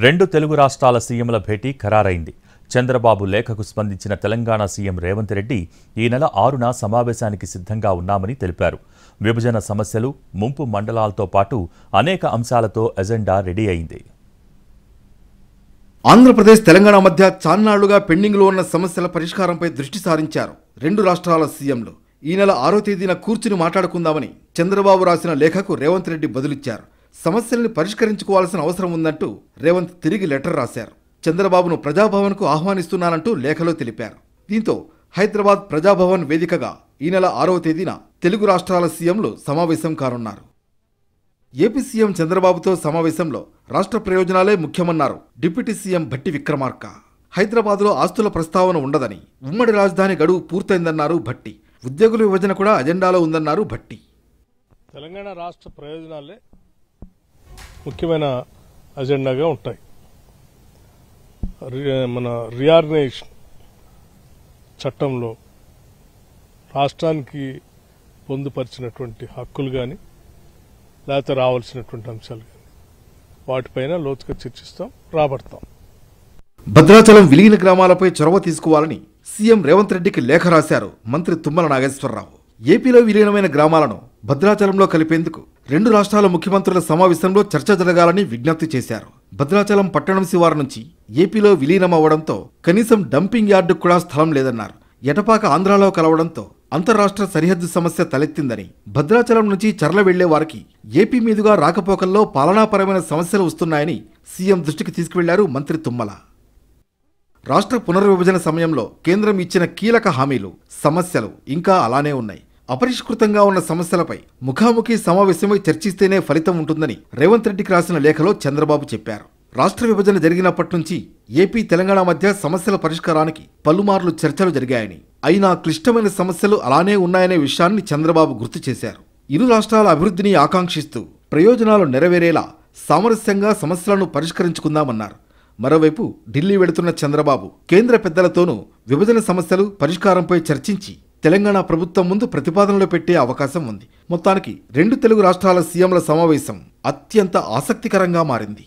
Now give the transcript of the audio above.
రెండు తెలుగు రాష్ట్రాల సీఎంల భేటీ ఖరారైంది. చంద్రబాబు లేఖకు స్పందించిన తెలంగాణ సీఎం రేవంత్ రెడ్డి ఈ నెల 6న సమావేశానికి సిద్ధంగా ఉన్నామని తెలిపారు. విభజన సమస్యలు, ముంపు మండలాలతో పాటు అనేక అంశాలతో ఎజెండా రెడీ అయింది. ఆంధ్రప్రదేశ్ తెలంగాణ మధ్య చాన్నాళ్లుగా పెండింగ్లో ఉన్న సమస్యల పరిష్కారంపై దృష్టి సారించారు రెండు రాష్ట్రాల సీఎంలు. ఈ నెల 6వ తేదీన కూర్చుని మాట్లాడుకుందామని చంద్రబాబు రాసిన లేఖకు రేవంత్ రెడ్డి బదులిచ్చారు. సమస్యల్ని పరిష్కరించుకోవాల్సిన అవసరం ఉందంటూ రేవంత్ తిరిగి లెటర్ రాశారు. చంద్రబాబును ప్రజాభవన్కు ఆహ్వానిస్తున్నానంటూ లేఖలో తెలిపారు. దీంతో హైదరాబాద్ ప్రజాభవన్ వేదికగా ఈ నెల 6వ తేదీన తెలుగు రాష్ట్రాల సీఎంలు సమావేశం కానున్నారు. ఏపీ సీఎం చంద్రబాబుతో సమావేశంలో రాష్ట్ర ప్రయోజనాలే ముఖ్యమన్నారు డిప్యూటీ సీఎం భట్టి విక్రమార్క. హైదరాబాద్లో ఆస్తుల ప్రస్తావన ఉండదని, ఉమ్మడి రాజధాని గడువు పూర్తయిందన్నారు భట్టి. ఉద్యోగుల విభజన కూడా అజెండాలో ఉందన్నారు భట్టి. తెలంగాణ రాష్ట్ర ప్రయోజనాలే ముఖ్యమైన అజెండాగా ఉంటాయి. మన రీఆర్గనైజేషన్ చట్టంలో రాష్ట్రానికి పొందుపరిచినటువంటి హక్కులు కానీ లేకపోతే రావాల్సినటువంటి అంశాలు కానీ వాటిపైన లోతుగా చర్చిస్తాం, రాబడతాం. భద్రాచలం విలీన గ్రామాలపై చొరవ తీసుకోవాలని సీఎం రేవంత్ రెడ్డికి లేఖ రాశారు మంత్రి తుమ్మల నాగేశ్వరరావు. ఏపీలో విలీనమైన గ్రామాలను భద్రాచలంలో కలిపేందుకు రెండు రాష్ట్రాల ముఖ్యమంత్రుల సమావేశంలో చర్చ జరగాలని విజ్ఞప్తి చేశారు. భద్రాచలం పట్టణం శివారు నుంచి ఏపీలో విలీనం అవ్వడంతో కనీసం డంపింగ్ యార్డుకు కూడా స్థలం లేదన్నారు. ఎటపాక ఆంధ్రాలో కలవడంతో అంతర్రాష్ట్ర సరిహద్దు సమస్య తలెత్తిందని, భద్రాచలం నుంచి చర్ల వెళ్లే వారికి ఏపీ మీదుగా రాకపోకల్లో పాలనాపరమైన సమస్యలు వస్తున్నాయని సీఎం దృష్టికి తీసుకువెళ్లారు మంత్రి తుమ్మల. రాష్ట్ర పునర్విభజన సమయంలో కేంద్రం ఇచ్చిన కీలక హామీలు, సమస్యలు ఇంకా అలానే ఉన్నాయి. అపరిష్కృతంగా ఉన్న సమస్యలపై ముఖాముఖి సమావేశమై చర్చిస్తేనే ఫలితం ఉంటుందని రేవంత్ రెడ్డికి రాసిన లేఖలో చంద్రబాబు చెప్పారు. రాష్ట్ర విభజన జరిగినప్పటి నుంచి ఏపీ తెలంగాణ మధ్య సమస్యల పరిష్కారానికి పలుమార్లు చర్చలు జరిగాయని, అయినా క్లిష్టమైన సమస్యలు అలానే ఉన్నాయనే విషయాన్ని చంద్రబాబు గుర్తు చేశారు. ఇరు రాష్ట్రాల అభివృద్ధిని ఆకాంక్షిస్తూ ప్రయోజనాలు నెరవేరేలా సామరస్యంగా సమస్యలను పరిష్కరించుకుందామన్నారు. మరోవైపు ఢిల్లీ వెళుతున్న చంద్రబాబు కేంద్ర పెద్దలతోనూ విభజన సమస్యలు పరిష్కారంపై చర్చించి తెలంగాణ ప్రభుత్వం ముందు ప్రతిపాదనలు పెట్టే అవకాశం ఉంది. మొత్తానికి రెండు తెలుగు రాష్ట్రాల సీఎంల సమావేశం అత్యంత ఆసక్తికరంగా మారింది.